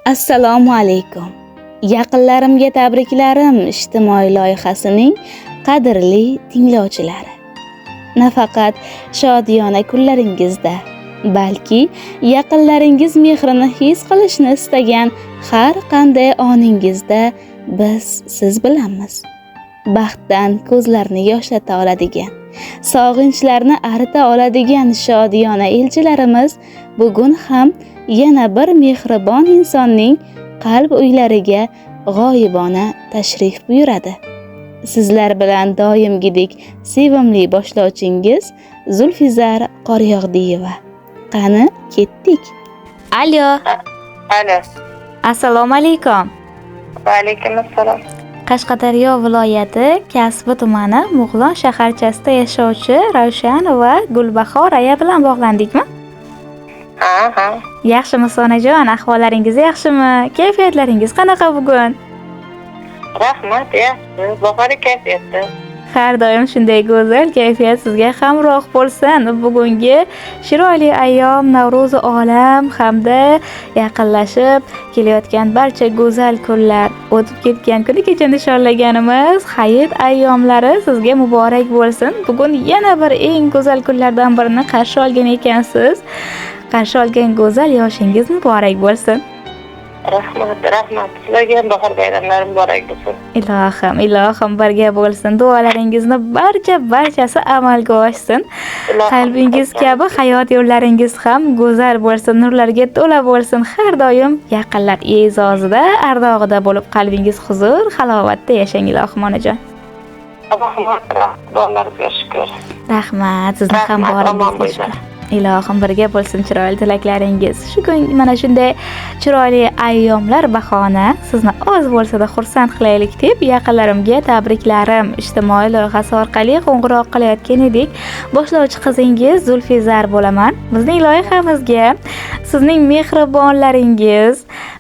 Assalomu alaykum. Yaqinlarimga tabriklarim ijtimoiy loyihasining qadrli tinglovchilari. Nafaqat shodiyona kunlaringizda, balki yaqinlaringiz mehrini his qilishni istagan har qanday oningizda biz siz bilanmiz. Baxtdan ko'zlarni yoshlata oladigan, sog'inchlarni arita oladigan shodiyona elchilarimiz bugun ham yana bir mehribon insonning qalb uylariga g'oyibona tashrif buyuradi. Sizlar bilan doimgidek sevimli boshlovchingiz Zulfizar Qoryog'diyeva. Qani, ketdik. Alo. Alo. Assalomu alaykum. Va alaykum assalom. Qashqadaryo viloyati Kasbi tumani Mug'lon shaharchasida yashovchi Ravshan va Gulbahor aya bilan bog'landikmi? Ha. Yaxshimisiz onajon, ahvollaringiz yaxshimi? Kayfiyatlaringiz qanaqa bugun? Rahmat, yaxshi. Bahori kayfiyatda. Har doim shunday go'zal kayfiyat sizga hamroh bo'lsin. Bugungi chiroyli ayyom, Navro'zi olam hamda yaqinlashib kelayotgan barcha go'zal kunlar, o'tib ketgan kuni kecha nishonlaganimiz hayit ayyomlari sizga muborak bo'lsin. Bugun yana bir eng go'zal kunlardan birini qarshi olgan ekansiz. Qarshi olgan go'zal yoshingiz muborak bo'lsin. Rahmat. Sizlarga ham bahor bayramlari muborak bo'lsin. Ilohim birga bo'lsin. Duolaringizni barchasi amalga oshsin. Qalbingiz kabi hayot yo'llaringiz ham go'zal bo'lsin, nurlarga to'la bo'lsin. Har doim yaqinlar e'zozida, ardog'ida bo'lib qalbingiz huzur, halovatda yashang ilohim onajon. Allohga shukr. Rahmat, sizni ham boringizga shukr. Ilohim birga bo'lsin chiroyli tilaklaringiz. Shu kun mana shunday chiroyli ayyomlar bahona sizni oz bo'lsa-da xursand qilaylik deb yaqinlarimga tabriklarim ijtimoiy loyihasi orqali qo'ng'iroq qilayotgan edik. Boshlovchi qizingiz Zulfizar bo'laman. Bizning loyihamizga sizning mehribonlaringiz,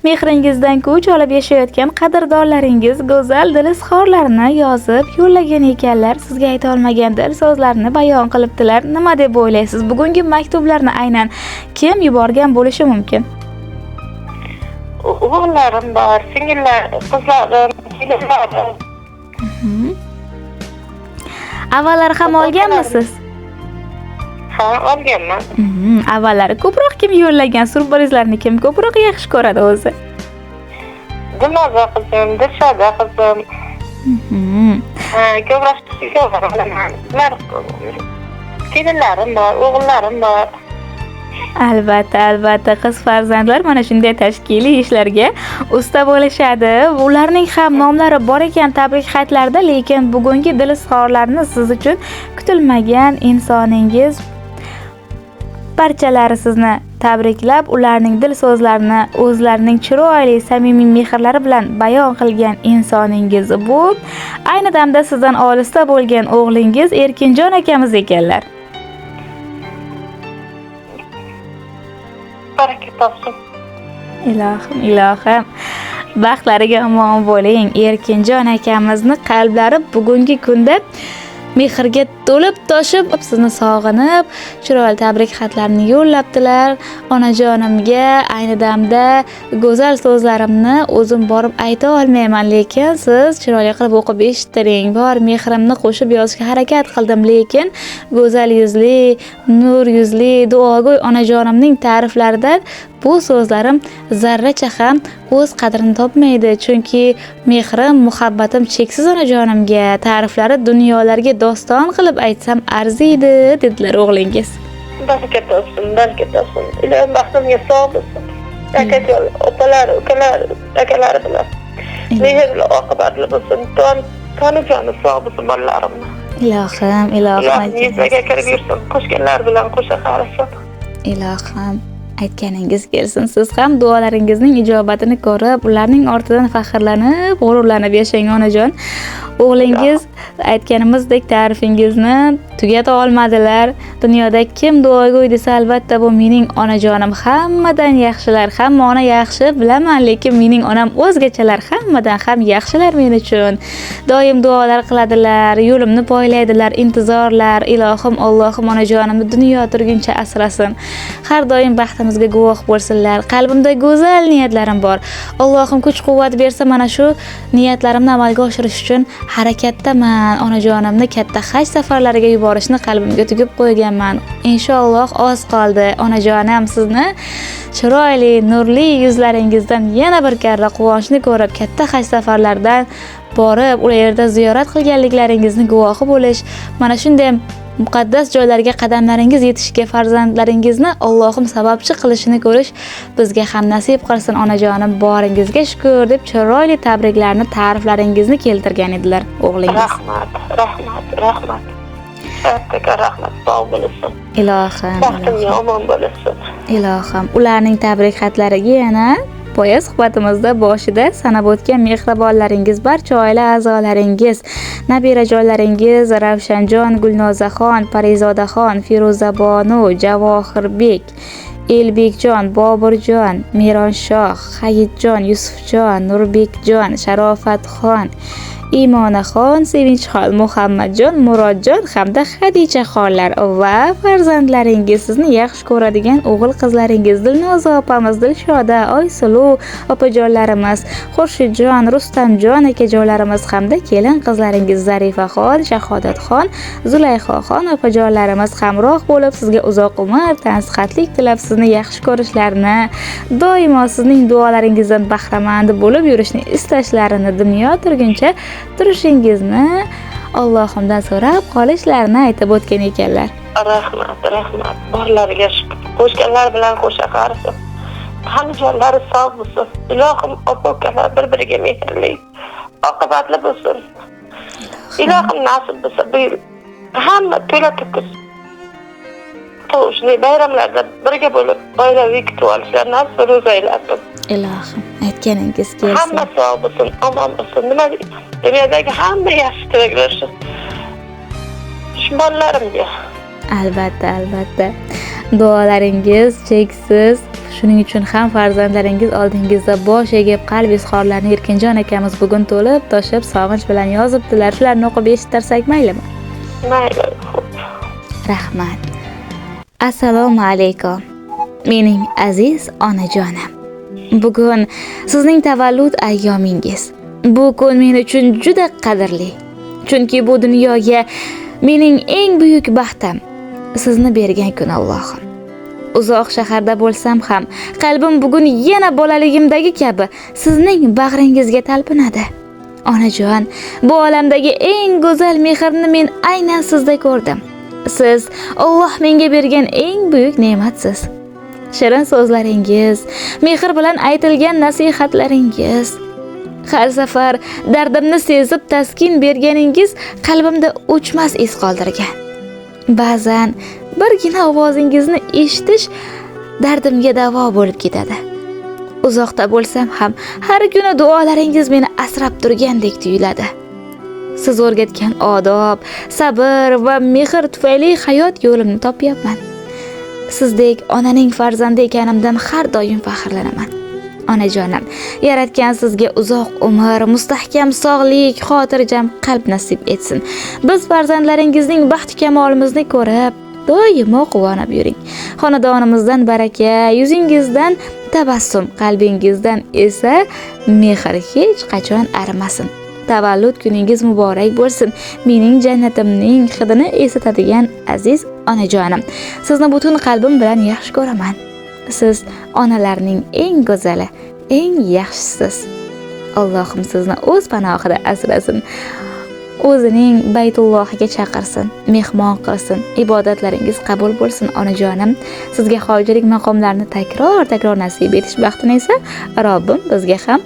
mehringizdan kuch olib yashayotgan qadrdonlaringiz go'zal dil izhorlarini yozib yo'llagan ekanlar. Sizga ayta olmagan dil so'zlarini bayon qilibdilar. Nima deb o'ylaysiz? Bugungi maktublarni aynan kim yuborgan bo'lishi mumkin? O'g'illarim bor, singillarim, qizlarim, kelillarim. Avvallari ham olganmisiz? Ha, olganman. Avvallari ko'proq kim yo'llagan surprizlarni kim ko'proq yaxshi ko'radi o'zi? Dilnoza qizim, Dilshoda qizim. Ko'proq bilaman. Kelillarim bor, o'g'illarim bor. Albatta, qiz farzandlar mana shunday tashkiliy ishlarga usta bo'lishadi. Ularning ham nomlari bor ekan tabrik xatlarida, lekin bugungi dil izhorlarini siz uchun kutilmagan insoningiz barchalari sizni tabriklab, ularning dil so'zlarini o'zlarining chiroyli, samimiy mehrlari bilan bayon qilgan insoningiz bu. Ayni damda sizdan olisda bo'lgan o'g'lingiz Erkinjon akamiz ekanlar. Baraka topsin. Ilohim. Baxtlariga omon bo'ling. Erkinjon akamizni qalblari bugungi kunda mehrga to'lib toshib, sizni sog'inib, chiroyli tabrik xatlarini yo'llabdilar. Onajonimga ayni damda go'zal so'zlarimni o'zim borib ayta olmayman, lekin siz chiroyli qilib o'qib eshittiring. Bor mehrimni qo'shib yozishga harakat qildim, lekin go'zal yuzli, nur yuzli, duogo'y onajonimning ta'riflaridan bu so'zlarim zarracha ham o'z qadrini topmaydi, chunki mehrim, muhabbatim cheksiz onajonimga. Ta'riflari dunyolarga doston qilib aytsam arziydi, dedilar o'g'lingiz. Baraka topsin. Ilohim baxtimga sog' bo'lsin. Akajon, opalar, ukalar, akalari bilan mehrli oqibatli bo'lsin. Tonijonim sog' bo'lsin bolalarimni. Ilohim. Yuzlaga kirib yursin, qo'shganlar bilan qo'sha qarasin. Ilohim. Aytganingiz kelsin. Siz ham duolaringizning ijobatini ko'rib, ularning ortidan faxrlanib, g'ururlanib yashang onajon. O'g'lingiz aytganimizdek ta'rifingizni tugata olmadilar. Dunyoda kim duogo'y desa, albatta bu mening onajonim. Hammadan yaxshilar, hamma ona yaxshi bilaman, lekin mening onam o'zgachalar, hammadan ham yaxshilar men uchun. Doim duolar qiladilar, yo'limni poylaydilar, intizorlar. Ilohim, Allohim onajonimni dunyo turguncha asrasin. Har doim baxtimiz hayotimizga guvoh bo'lsinlar. Qalbimda go'zal niyatlarim bor. Allohim kuch-quvvat bersa, mana shu niyatlarimni amalga oshirish uchun harakatdaman. Onajonimni katta haj safarlariga yuborishni qalbimga tugib qo'yganman. Inshaalloh oz qoldi. Onajonim, sizni chiroyli, nurli yuzlaringizdan yana bir karra quvonchni ko'rib, katta haj safarlaridan borib, u yerda ziyorat qilganliklaringizni guvohi bo'lish, mana shunday muqaddas joylarga qadamlaringiz yetishiga farzandlaringizni Allohim sababchi qilishini ko'rish bizga ham nasib qilsin onajonim. Boringizga shukr deb chiroyli tabriklarni, ta'riflaringizni keltirgan edilar o'g'lingiz. Rahmat. Katta rahmat, sog' bo'lsin. Ilohim. Baxtimga omon bo'lsin. Ilohim. Ularning tabrik xatlariga yana poya suhbatimizda boshida sanab o'tgan mehribonlaringiz, barcha oila a'zolaringiz, nabirajonlaringiz Ravshanjon, Gulnozaxon, Parizodaxon, Firuzabonu, Javohirbek, Elbekjon, Boburjon, Mironshoh, Hayitjon, Yusufjon, Nurbekjon, Sharofatxon, Imonaxon, Sevinchxon, Muhammadjon, Murodjon hamda Xadichaxonlar va farzandlaringiz, sizni yaxshi ko'radigan o'g'il qizlaringiz, Dilnoza opamiz, Dilshoda, Oysulu opajonlarimiz, Xurshidjon, Rustamjon akajonlarimiz hamda kelin qizlaringiz Zarifaxon, Shahodatxon, Zulayxoxon opajonlarimiz hamroh bo'lib sizga uzoq umr, tansihatlik tilab, sizni yaxshi ko'rishlarini, doimo sizning duolaringizdan bahramand bo'lib yurishni istashlarini, dunyo turguncha turishingizni Allohimdan so'rab qolishlarini aytib o'tgan ekanlar. Rahmat. Borlariga shukr. Qo'shganlar bilan qo'sha qarshi. Hamjonlari sog' bo'lsin. Ilohim opa-ukalar bir-biriga mehrli, oqibatli bo'lsin. Ilohim nasib bo'lsa, bu yil hamma to'la-to'kis to'shli bayramlarda birga bo'lib oilaviy kutib olishlar nasib ro'za aylasin. Ilohim, aytganingiz kelsin. Hamma sog' bo'lsin, omon bo'lsin. Nima dunyodagi hamma yaxshi tilaklar shu bolalarimga. Albatta. Duolaringiz cheksiz. Shuning uchun ham farzandlaringiz oldingizda bosh egib, qalb izhorlarini Erkinjon akamiz bugun to'lib, toshib, sog'inch bilan yozibdilar. Shularni o'qib eshittirsak maylimi? Mayli. Rahmat. Assalomu alaykum. Mening aziz onajonim. Bugun sizning tavallud ayyomingiz. Bu kun men uchun juda qadrli. Chunki bu dunyoga mening eng buyuk baxtim sizni bergan kun Allohim. Uzoq shaharda bo'lsam ham qalbim bugun yana bolaligimdagi kabi sizning bag'ringizga talpinadi. Onajon, bu olamdagi eng go'zal mehrni men aynan sizda ko'rdim. Siz Alloh menga bergan eng buyuk ne'matsiz. Shirin so'zlaringiz, mehr bilan aytilgan nasihatlaringiz, har safar dardimni sezib taskin berganingiz qalbimda o'chmas iz qoldirgan. Ba'zan birgina ovozingizni eshitish dardimga davo bo'lib ketadi. Uzoqda bo'lsam ham har kuni duolaringiz meni asrab turgandek tuyuladi. Siz o'rgatgan odob, sabr va mehr tufayli hayot yo'limni topyapman. Sizdek onaning farzandi ekanimdan har doim faxrlanaman. Onajonim, yaratgan sizga uzoq umr, mustahkam sog'lik, xotirjam qalb nasib etsin. Biz farzandlaringizning baxt kamolimizni ko'rib, doimo quvonib yuring. Xonadonimizdan baraka, yuzingizdan tabassum, qalbingizdan esa mehr hech qachon arimasin. Tavallud kuningiz muborak bo'lsin. Mening jannatimning hidini eslatadigan aziz onajonim. Sizni butun qalbim bilan yaxshi ko'raman. Siz onalarning eng go'zali, eng yaxshisiz. Allohim sizni o'z panohida asrasin. O'zining Baytullohiga chaqirsin, mehmon qilsin. Ibodatlaringiz qabul bo'lsin onajonim. Sizga hojilik maqomlarini takror nasib etish baxtini esa Robbim bizga ham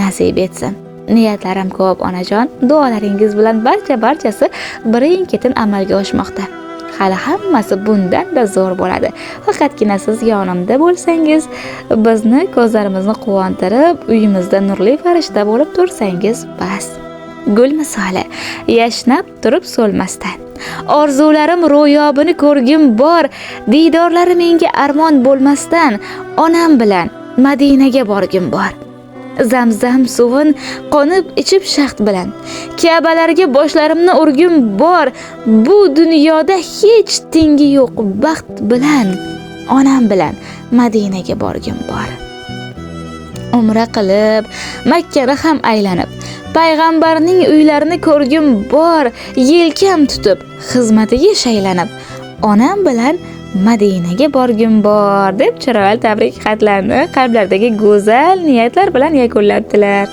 nasib etsin. Niyatlarim ko'p onajon, duolaringiz bilan barchasi birin-ketin amalga oshmoqda. Hali hammasi bundan-da zo'r bo'ladi. Faqatgina siz yonimda bo'lsangiz, bizni ko'zlarimizni quvontirib, uyimizda nurli farishta bo'lib tursangiz bas. Gul misoli, yashnab turib so'lmasdan. Orzularim ro'yobini ko'rgim bor, diydorlari menga armon bo'lmasdan, onam bilan Madinaga borgim bor. Zamzam suvin qonib ichib shaxt bilan, Ka'balarga boshlarimni urgim bor. Bu dunyoda hech tengi yo'q baxt bilan, onam bilan Madinaga borgim bor. Umra qilib, Makkani ham aylanib, payg'ambarning uylarini ko'rgim bor, yelkam tutib, xizmatiga shaylanib, onam bilan Madinaga borgim bor deb chiroyli tabrik xatlarini qalblaridagi go'zal niyatlar bilan yakunlabdilar.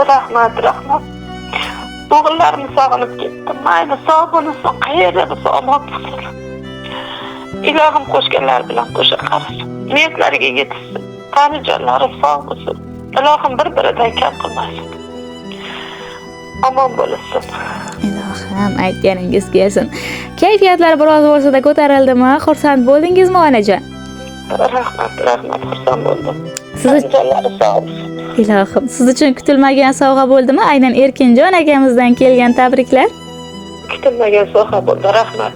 Rahmat. O'g'illarimni sog'inib ketdim. Mayli sog' bo'lsin, qayerda bo'lsa omon bo'lsin. Ilohim qo'shganlar bilan qo'sha qarasin. Niyatlariga yetsin. Tanijonlari sog' bo'lsin. Ilohim bir-biridan kam qilmasin. Omon bo'lsin. Ilohim aytganingiz kelsin. Kayfiyatlar biroz bo'lsa-da ko'tarildimi? Xursand bo'ldingizmi onajon? Rahmat, xursand bo'ldim. Tanijonlari sog' bo'lsin. Ilohim, siz uchun kutilmagan sovg'a bo'ldimi? Aynan Erkinjon akamizdan kelgan tabriklar. Kutilmagan sovg'a bo'ldi. Rahmat.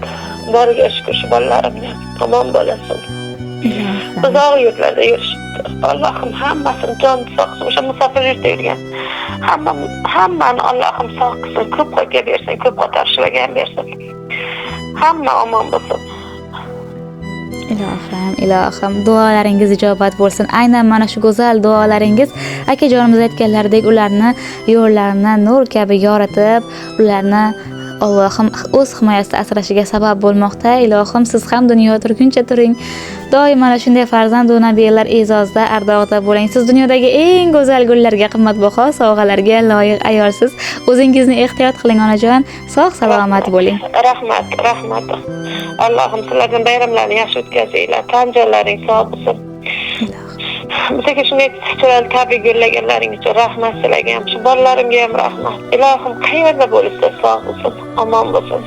Boriga shukr, shu bolalarimni omon bo'lasin. Uzoq yurtlarda yurishibdi. Allohim hammasini jon sog' qilsin. O'sha musofirlikda yurgan hammani Allohim sog' qilsin, ko'p qo'yga bersin, ko'p qator ishlagan bersin. Hamma omon bo'lsin. Ilohim, duolaringiz ijobat bo'lsin. Aynan mana shu go'zal duolaringiz akajonimiz aytganlaridek ularni yo'llarini nur kabi yoritib, ularni Allohim o'z himoyasida asrashiga sabab bo'lmoqda. Ilohim, siz ham dunyo turguncha turing. Doim mana shunday farzand va nabiylar e'zozda, ardog'da bo'ling. Siz dunyodagi eng go'zal gullarga, qimmatbaho sovg'alarga loyiq ayolsiz. O'zingizni ehtiyot qiling onajon. Sog' salomat bo'ling. Rahmat. Allohim sizlarning bayramlarni yaxshi o'tkazinglar. Tanjonlaring sog' bo'lsin. Bizga shunday chiroyli tabrik yo'llaganlaring uchun rahmat sizlarga ham, shu bolalarimga ham rahmat. Ilohim qayerda bo'lsa sog' bo'lsin, omon bo'lsin.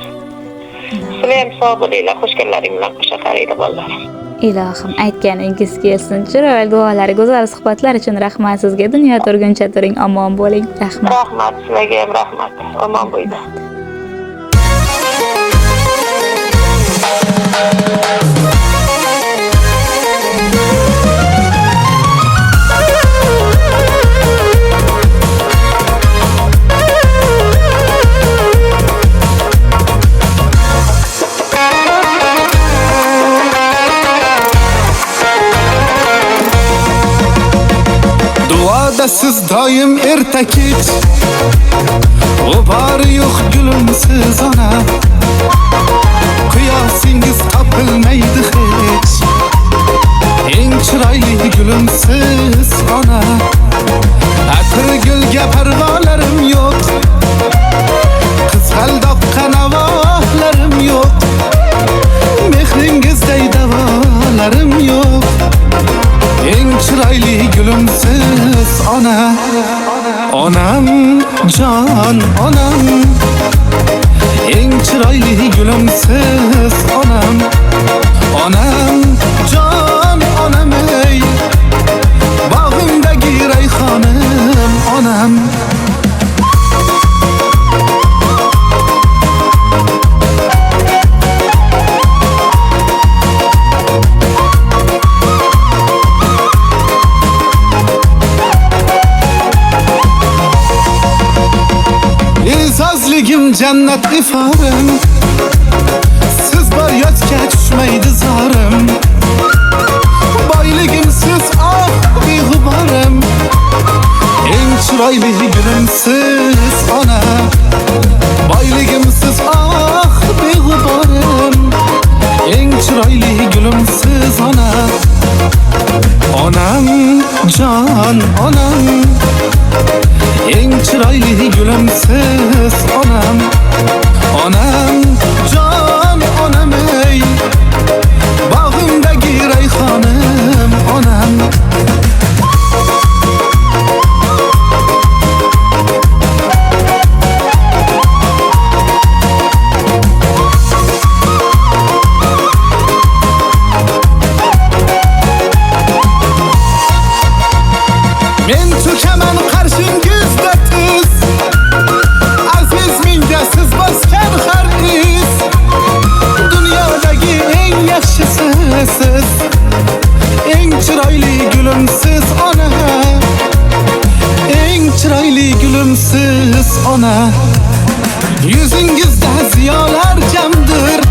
Sizlar ham sog' bo'linglar, qo'shganlaring bilan qo'sha qaraydi bolalarim. Ilohim aytganingiz kelsin. Chiroyli duolar, go'zal suhbatlar uchun rahmat sizga. Dunyo turguncha turing, omon bo'ling. Rahmat. Rahmat sizlarga ham rahmat. Omon bo'linglar. Siz doim erta kech g'ubori yo'q gulumsiz ona, quyosingiz topilmaydi hech, eng chiroyli gulumsiz ona. Atir gulga parvolarim yo'q, qizg'aldoqqa navolarim yo'q, mehringizday davolarim yo'q, eng chiroyli gulumsiz ona. Onam jon onam, eng chiroyli gulumsiz onam. Onam jon onam, ey bog'imdagi rayhonim onam. E'zozligim jannat iforim, siz bor yotga tushmaydi zorim. Boyligim siz beg'uborim, eng chiroyli gulumsiz ona. Boyligim siz beg'uborim, eng chiroyli gulumsiz ona. Onam jon onam, eng chiroyli gulumsiz onam. Onam jon onam, ey bog'imdagi rayhonim onam. Men cho'kaman qarshingizda tiz, aziz menga siz bosgan har iz. Dunyodagi eng yaxshisi siz, eng chiroyli gulumsiz ona, eng chiroyli gulumsiz ona. Yuzingizda ziyolar jamdir,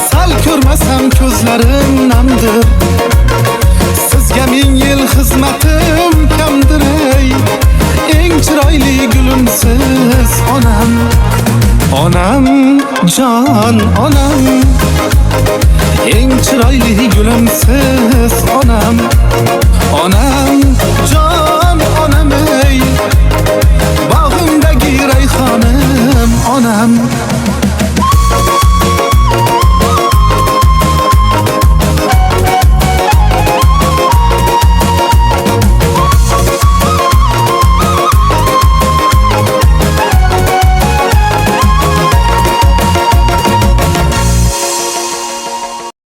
sal ko'rmasam ko'zlarim namdir. chiroyli gülümsiz onam. Onam, can onam. Eng chiroyli gülümsiz onam. Onam,